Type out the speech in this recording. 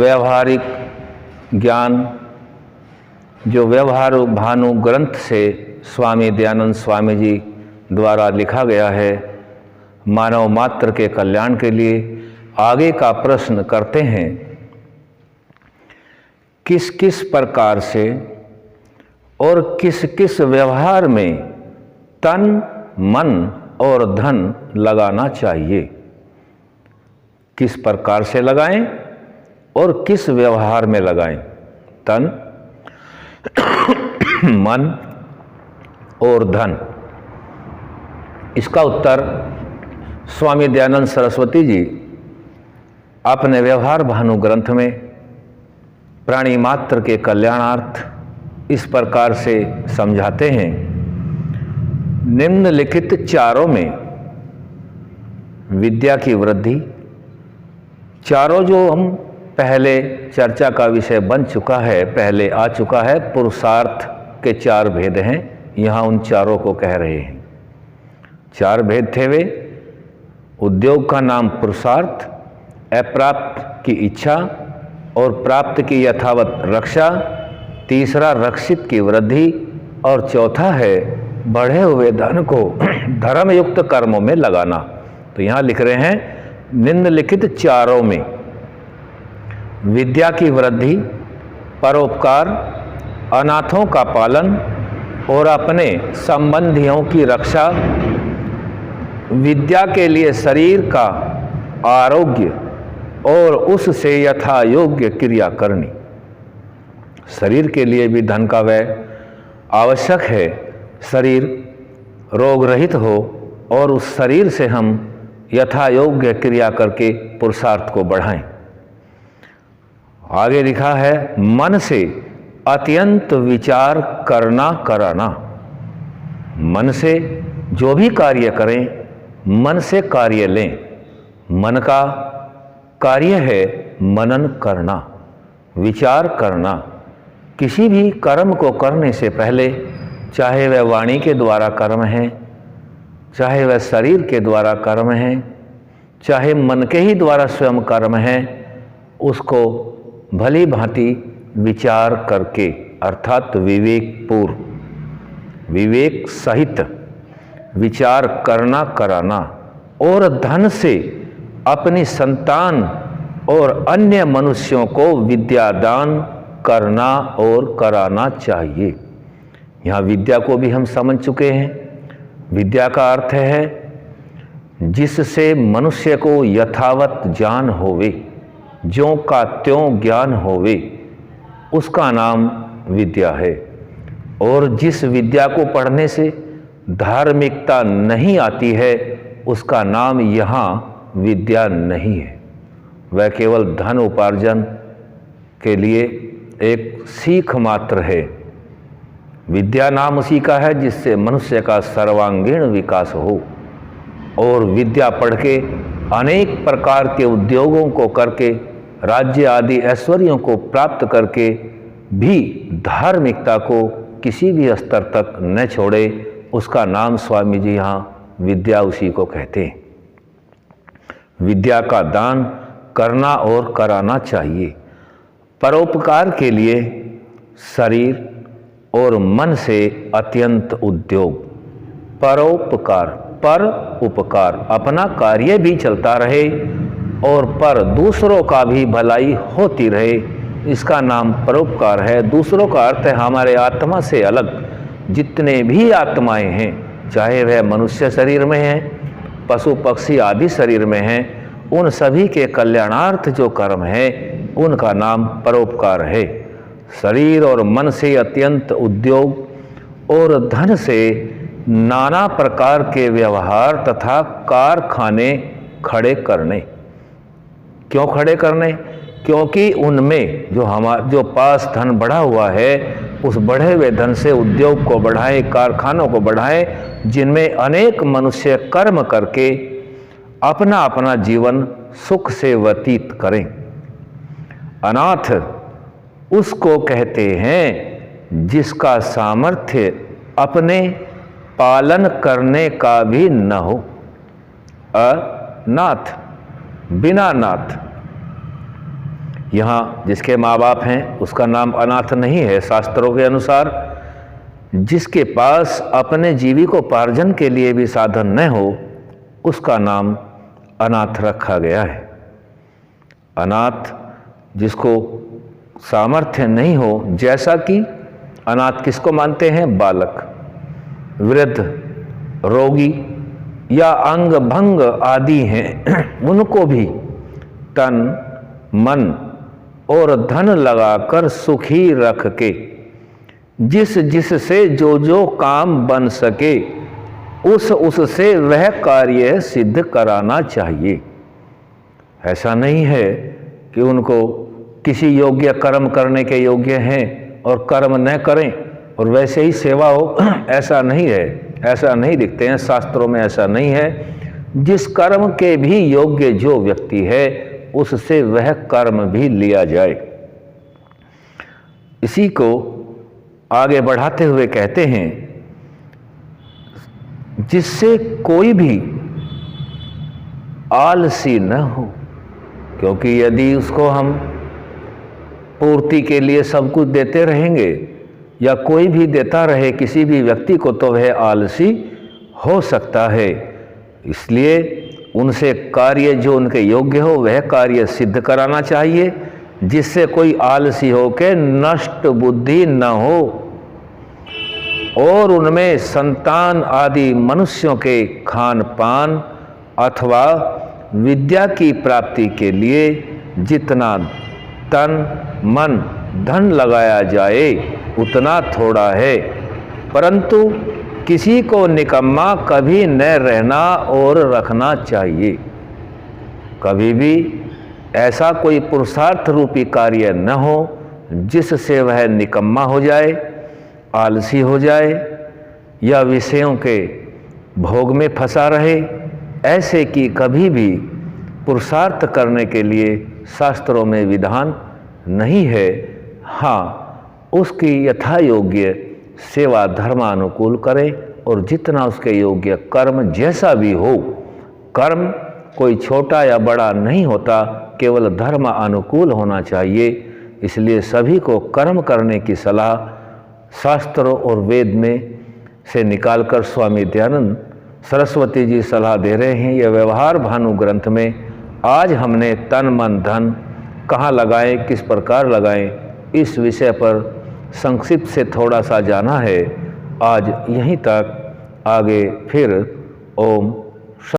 व्यवहारिक ज्ञान जो व्यवहार भानु ग्रंथ से स्वामी दयानंद स्वामी जी द्वारा लिखा गया है, मानव मात्र के कल्याण के लिए आगे का प्रश्न करते हैं, किस किस प्रकार से और किस किस व्यवहार में तन, मन और धन लगाना चाहिए। किस प्रकार से लगाएं और किस व्यवहार में लगाएं, तन, मन और धन। इसका उत्तर स्वामी दयानंद सरस्वती जी अपने व्यवहार भानु ग्रंथ में प्राणी मात्र के कल्याणार्थ इस प्रकार से समझाते हैं। निम्नलिखित चारों में विद्या की वृद्धि, चारों जो हम पहले चर्चा का विषय बन चुका है, पहले आ चुका है, पुरुषार्थ के चार भेद हैं, यहाँ उन चारों को कह रहे हैं। चार भेद थे वे, उद्योग का नाम पुरुषार्थ, अप्राप्त की इच्छा और प्राप्त की यथावत रक्षा, तीसरा रक्षित की वृद्धि और चौथा है बढ़े हुए धन को धर्मयुक्त कर्मों में लगाना। तो यहाँ लिख रहे हैं निम्नलिखित चारों में विद्या की वृद्धि, परोपकार, अनाथों का पालन और अपने संबंधियों की रक्षा, विद्या के लिए शरीर का आरोग्य और उससे यथा योग्य क्रिया करनी। शरीर के लिए भी धन का व्यय आवश्यक है, शरीर रोग रहित हो और उस शरीर से हम यथा योग्य क्रिया करके पुरुषार्थ को बढ़ाएं। आगे लिखा है मन से अत्यंत विचार करना कराना। मन से जो भी कार्य करें, मन से कार्य लें। मन का कार्य है मनन करना, विचार करना। किसी भी कर्म को करने से पहले, चाहे वह वाणी के द्वारा कर्म है, चाहे वह शरीर के द्वारा कर्म है, चाहे मन के ही द्वारा स्वयं कर्म है, उसको भली भांति विचार करके अर्थात विवेक पूर्व, विवेक सहित विचार करना कराना और धन से अपनी संतान और अन्य मनुष्यों को विद्यादान करना और कराना चाहिए। यहाँ विद्या को भी हम समझ चुके हैं। विद्या का अर्थ है जिससे मनुष्य को यथावत ज्ञान होवे, ज्यों का त्यों ज्ञान होवे, उसका नाम विद्या है। और जिस विद्या को पढ़ने से धार्मिकता नहीं आती है, उसका नाम यहाँ विद्या नहीं है। वह केवल धन उपार्जन के लिए एक सीख मात्र है। विद्या नाम उसी का है जिससे मनुष्य का सर्वांगीण विकास हो। और विद्या पढ़ के अनेक प्रकार के उद्योगों को करके, राज्य आदि ऐश्वर्यों को प्राप्त करके भी धार्मिकता को किसी भी स्तर तक न छोड़े, उसका नाम स्वामी जी यहाँ विद्या उसी को कहते हैं। विद्या का दान करना और कराना चाहिए। परोपकार के लिए शरीर और मन से अत्यंत उद्योग। परोपकार, पर उपकार, अपना कार्य भी चलता रहे और पर दूसरों का भी भलाई होती रहे, इसका नाम परोपकार है। दूसरों का अर्थ है हमारे आत्मा से अलग जितने भी आत्माएं हैं, चाहे वह मनुष्य शरीर में हैं, पशु पक्षी आदि शरीर में हैं, उन सभी के कल्याणार्थ जो कर्म है उनका नाम परोपकार है। शरीर और मन से अत्यंत उद्योग और धन से नाना प्रकार के व्यवहार तथा कारखाने खड़े करने। क्यों खड़े करने? क्योंकि उनमें जो पास धन बढ़ा हुआ है, उस बढ़े हुए धन से उद्योग को बढ़ाएं, कारखानों को बढ़ाएं, जिनमें अनेक मनुष्य कर्म करके अपना अपना जीवन सुख से व्यतीत करें। अनाथ उसको कहते हैं जिसका सामर्थ्य अपने पालन करने का भी न हो। अनाथ, बिना नाथ। यहाँ जिसके माँ बाप हैं उसका नाम अनाथ नहीं है। शास्त्रों के अनुसार जिसके पास अपने जीविकोपार्जन के लिए भी साधन न हो उसका नाम अनाथ रखा गया है। अनाथ जिसको सामर्थ्य नहीं हो, जैसा कि अनाथ किसको मानते हैं? बालक, वृद्ध, रोगी या अंग भंग आदि हैं, उनको भी तन मन और धन लगाकर सुखी रख के जिससे जो काम बन सके उससे वह कार्य सिद्ध कराना चाहिए। ऐसा नहीं है कि उनको किसी योग्य कर्म करने के योग्य हैं और कर्म न करें और वैसे ही सेवा हो, ऐसा नहीं है, ऐसा नहीं दिखते हैं शास्त्रों में, ऐसा नहीं है। जिस कर्म के भी योग्य जो व्यक्ति है उससे वह कर्म भी लिया जाए। इसी को आगे बढ़ाते हुए कहते हैं, जिससे कोई भी आलसी न हो, क्योंकि यदि उसको हम पूर्ति के लिए सब कुछ देते रहेंगे या कोई भी देता रहे किसी भी व्यक्ति को, तो वह आलसी हो सकता है। इसलिए उनसे कार्य जो उनके योग्य हो वह कार्य सिद्ध कराना चाहिए, जिससे कोई आलसी हो के नष्ट बुद्धि न हो और उनमें संतान आदि मनुष्यों के खान पान अथवा विद्या की प्राप्ति के लिए जितना तन मन धन लगाया जाए उतना थोड़ा है। परंतु किसी को निकम्मा कभी न रहना और रखना चाहिए। कभी भी ऐसा कोई पुरुषार्थ रूपी कार्य न हो जिससे वह निकम्मा हो जाए, आलसी हो जाए या विषयों के भोग में फंसा रहे। ऐसे की कभी भी पुरुषार्थ करने के लिए शास्त्रों में विधान नहीं है। हाँ, उसकी यथा योग्य सेवा धर्मानुकूल करे और जितना उसके योग्य कर्म जैसा भी हो, कर्म कोई छोटा या बड़ा नहीं होता, केवल धर्म अनुकूल होना चाहिए। इसलिए सभी को कर्म करने की सलाह शास्त्रों और वेद में से निकालकर स्वामी दयानंद सरस्वती जी सलाह दे रहे हैं। यह व्यवहार भानु ग्रंथ में आज हमने तन मन धन कहाँ लगाएं, किस प्रकार लगाएं, इस विषय पर संक्षिप्त से थोड़ा सा जाना है। आज यहीं तक, आगे फिर। ओम